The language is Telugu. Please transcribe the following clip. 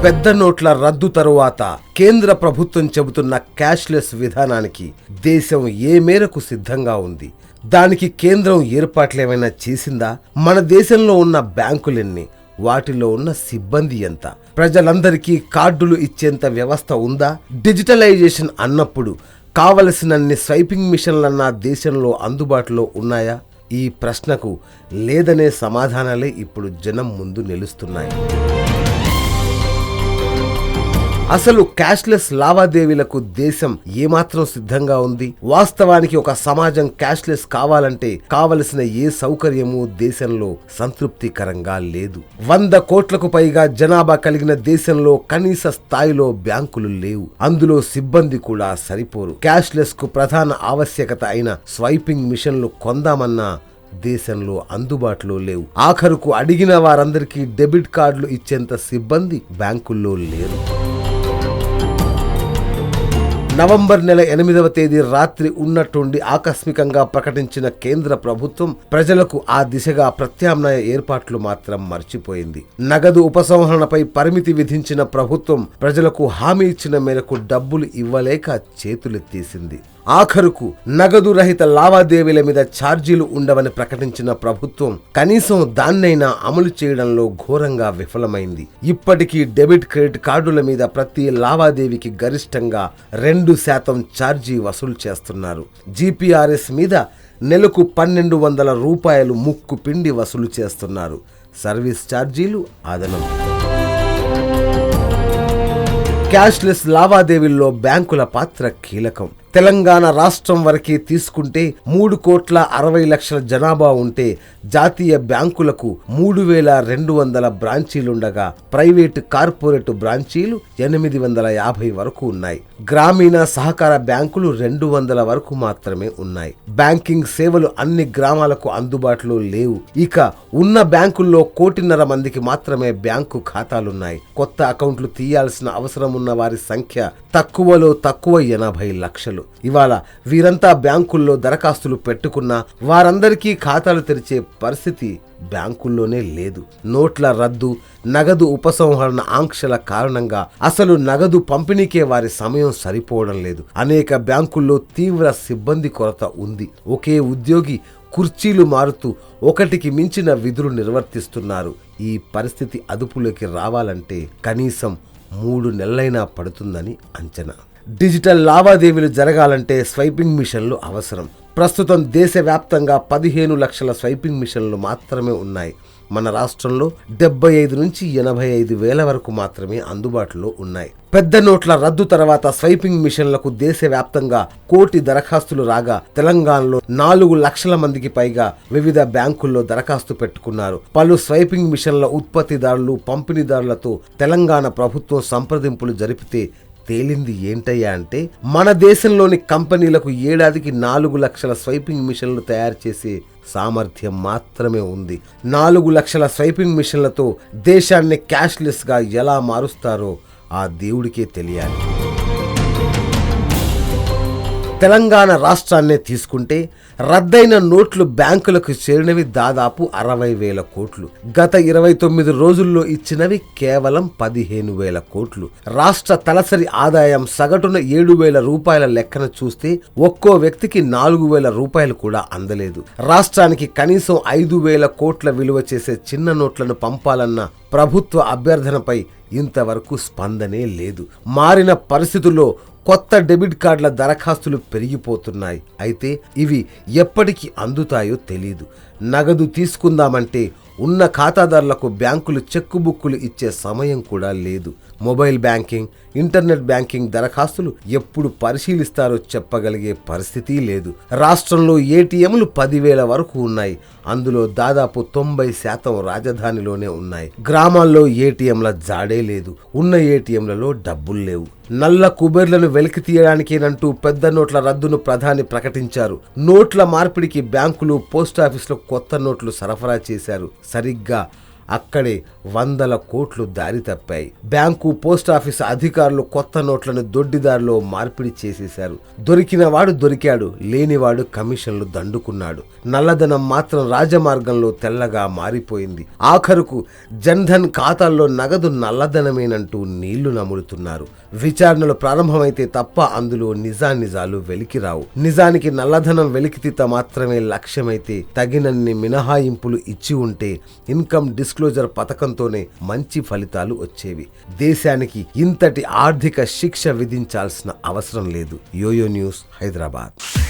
పెద్ద నోట్ల రద్దు తరువాత కేంద్ర ప్రభుత్వం చెబుతున్న క్యాష్లెస్ విధానానికి దేశం ఏ మేరకు సిద్ధంగా ఉంది? దానికి కేంద్రం ఏర్పాట్లేమైనా చేసిందా? మన దేశంలో ఉన్న బ్యాంకులెన్ని? వాటిలో ఉన్న సిబ్బంది ఎంత? ప్రజలందరికీ కార్డులు ఇచ్చేంత వ్యవస్థ ఉందా? డిజిటలైజేషన్ అన్నప్పుడు కావలసినన్ని స్వైపింగ్ మిషన్లన్నా దేశంలో అందుబాటులో ఉన్నాయా? ఈ ప్రశ్నకు లేదనే సమాధానాలే ఇప్పుడు జనం ముందు నిలుస్తున్నాయి. అసలు క్యాష్లెస్ లావాదేవీలకు దేశం ఏమాత్రం సిద్ధంగా ఉంది? వాస్తవానికి ఒక సమాజం క్యాష్లెస్ కావాలంటే కావలసిన ఏ సౌకర్యము దేశంలో సంతృప్తికరంగా లేదు. 100 కోట్లకు పైగా జనాభా కలిగిన దేశంలో కనీస స్థాయిలో బ్యాంకులు లేవు. అందులో సిబ్బంది కూడా సరిపోరు. క్యాష్లెస్ కు ప్రధాన ఆవశ్యకత అయిన స్వైపింగ్ మిషన్లు కొందామన్నా దేశంలో అందుబాటులో లేవు. ఆఖరుకు అడిగిన వారందరికీ డెబిట్ కార్డులు ఇచ్చేంత సిబ్బంది బ్యాంకుల్లో లేరు. నవంబర్ నెల 8వ తేదీ రాత్రి ఉన్నట్టుండి ఆకస్మికంగా ప్రకటించిన కేంద్ర ప్రభుత్వం ప్రజలకు ఆ దిశగా ప్రత్యామ్నాయ ఏర్పాట్లు మాత్రం మర్చిపోయింది. నగదు ఉపసంహరణపై పరిమితి విధించిన ప్రభుత్వం ప్రజలకు హామీ ఇచ్చిన మేరకు డబ్బులు ఇవ్వలేక చేతులెత్తేసింది. ఆఖరుకు నగదు రహిత లావాదేవీల మీద ఛార్జీలు ఉండవని ప్రకటించిన ప్రభుత్వం కనీసం దాన్నైనా అమలు చేయడంలో ఘోరంగా విఫలమైంది. ఇప్పటికీ డెబిట్ క్రెడిట్ కార్డుల మీద ప్రతి లావాదేవీకి గరిష్టంగా 2% ఛార్జీ వసూలు చేస్తున్నారు. జీపీఆర్ఎస్ మీద నెలకు 1200 రూపాయలు ముక్కు పిండి వసూలు చేస్తున్నారు. సర్వీస్ ఛార్జీలు అదనం. క్యాష్లెస్ లావాదేవీల్లో బ్యాంకుల పాత్ర కీలకం. తెలంగాణ రాష్ట్రం వరకే తీసుకుంటే 3,60,00,000 జనాభా ఉంటే జాతీయ బ్యాంకులకు 3,200 బ్రాంచీలుండగా ప్రైవేటు కార్పొరేట్ బ్రాంచీలు 850 వరకు ఉన్నాయి. గ్రామీణ సహకార బ్యాంకులు 200 వరకు మాత్రమే ఉన్నాయి. బ్యాంకింగ్ సేవలు అన్ని గ్రామాలకు అందుబాటులో లేవు. ఇక ఉన్న బ్యాంకుల్లో 1,50,00,000 మందికి మాత్రమే బ్యాంకు ఖాతాలున్నాయి. కొత్త అకౌంట్లు తీయాల్సిన అవసరం ఉన్న వారి సంఖ్య తక్కువలో తక్కువ 80 లక్షలు. ఇవాళ వీరంతా బ్యాంకుల్లో దరఖాస్తులు పెట్టుకున్నా వారందరికీ ఖాతాలు తెరిచే పరిస్థితి బ్యాంకుల్లోనే లేదు. నోట్ల రద్దు, నగదు ఉపసంహరణ ఆంక్షల కారణంగా అసలు నగదు పంపిణీకే వారి సమయం సరిపోవడం లేదు. అనేక బ్యాంకుల్లో తీవ్ర సిబ్బంది కొరత ఉంది. ఒకే ఉద్యోగి కుర్చీలు మారుతూ ఒకటికి మించిన విధులు నిర్వర్తిస్తున్నారు. ఈ పరిస్థితి అదుపులోకి రావాలంటే కనీసం 3 నెలలైనా పడుతుందని అంచనా. డిజిటల్ లావాదేవీలు జరగాలంటే స్వైపింగ్ మిషన్లు అవసరం. ప్రస్తుతం దేశవ్యాప్తంగా 15 లక్షల స్వైపింగ్ మిషన్లు మాత్రమే ఉన్నాయి. మన రాష్ట్రంలో 75 నుంచి 85 వేల వరకు మాత్రమే అందుబాటులో ఉన్నాయి. పెద్ద నోట్ల రద్దు తర్వాత స్వైపింగ్ మిషన్లకు దేశవ్యాప్తంగా 1 కోటి దరఖాస్తులు రాగా తెలంగాణలో 4 లక్షల మందికి పైగా వివిధ బ్యాంకుల్లో దరఖాస్తు పెట్టుకున్నారు. పలు స్వైపింగ్ మిషన్ల ఉత్పత్తిదారులు, పంపిణీదారులతో తెలంగాణ ప్రభుత్వం సంప్రదింపులు జరిపితే తేలింది ఏంటయ్యా అంటే మన దేశంలోని కంపెనీలకు ఏడాదికి 4 లక్షల స్వైపింగ్ మిషన్లు తయారు చేసే సామర్థ్యం మాత్రమే ఉంది. 4 లక్షల స్వైపింగ్ మిషన్లతో దేశాన్ని క్యాష్లెస్ గా ఎలా మారుస్తారో ఆ దేవుడికే తెలియాలి. తెలంగాణ రాష్ట్రాన్నే తీసుకుంటే రద్దయిన నోట్లు బ్యాంకులకు చేరినవి దాదాపు 60,000 కోట్లు. గత 29 రోజుల్లో ఇచ్చినవి కేవలం 15,000 కోట్లు. రాష్ట్ర తలసరి ఆదాయం సగటున 7,000 రూపాయల లెక్కన చూస్తే ఒక్కో వ్యక్తికి 4,000 రూపాయలు కూడా అందలేదు. రాష్ట్రానికి కనీసం 5,000 కోట్ల విలువ చేసే చిన్న నోట్లను పంపాలన్న ప్రభుత్వ అభ్యర్థనపై ఇంతవరకు స్పందనే లేదు. మారిన పరిస్థితుల్లో కొత్త డెబిట్ కార్డుల దరఖాస్తులు పెరిగిపోతున్నాయి. అయితే ఇవి ఎప్పటికి అందుతాయో తెలీదు. నగదు తీసుకుందామంటే ఉన్న ఖాతాదారులకు బ్యాంకులు చెక్కు బుక్కులు ఇచ్చే సమయం కూడా లేదు. మొబైల్ బ్యాంకింగ్, ఇంటర్నెట్ బ్యాంకింగ్ దరఖాస్తులు ఎప్పుడు పరిశీలిస్తారో చెప్పగలిగే పరిస్థితి లేదు. రాష్ట్రంలో ఏటీఎంలు 10,000 వరకు ఉన్నాయి. అందులో దాదాపు 90% రాజధానిలోనే ఉన్నాయి. గ్రామాల్లో ఏటీఎంల జాడే లేదు. ఉన్న ఏటీఎంలలో డబ్బులు లేవు. నల్ల కుబేర్లను వెలికి తీయడానికేనంటూ పెద్ద నోట్ల రద్దును ప్రధాని ప్రకటించారు. నోట్ల మార్పిడికి బ్యాంకులు, పోస్టాఫీసులకు కొత్త నోట్లు సరఫరా చేశారు. సరిగ్గా అక్కడే వందల కోట్లు దారి తప్పాయి. బ్యాంకు, పోస్టాఫీస్ అధికారులు కొత్త నోట్లను దొడ్డిదారిలో మార్పిడి చేసేశారు. దొరికిన వాడు దొరికాడు, లేనివాడు కమిషన్లు దండుకున్నాడు. నల్లధనం మాత్రం రాజమార్గంలో తెల్లగా మారిపోయింది. ఆఖరుకు జన్ధన్ ఖాతాల్లో నగదు నల్లధనమేనంటూ నీళ్లు నములుతున్నారు. విచారణలు ప్రారంభమైతే తప్ప అందులో నిజానిజాలు వెలికిరావు. నిజానికి నల్లధనం వెలికితీత మాత్రమే లక్ష్యమైతే తగినన్ని మినహాయింపులు ఇచ్చి ఉంటే ఇన్కమ్ డిస్క్లోజర్ పథకంతోనే మంచి ఫలితాలు వచ్చేవి. దేశానికి ఇంతటి ఆర్థిక శిక్ష విధించాల్సిన అవసరం లేదు. YoYo news, Hyderabad.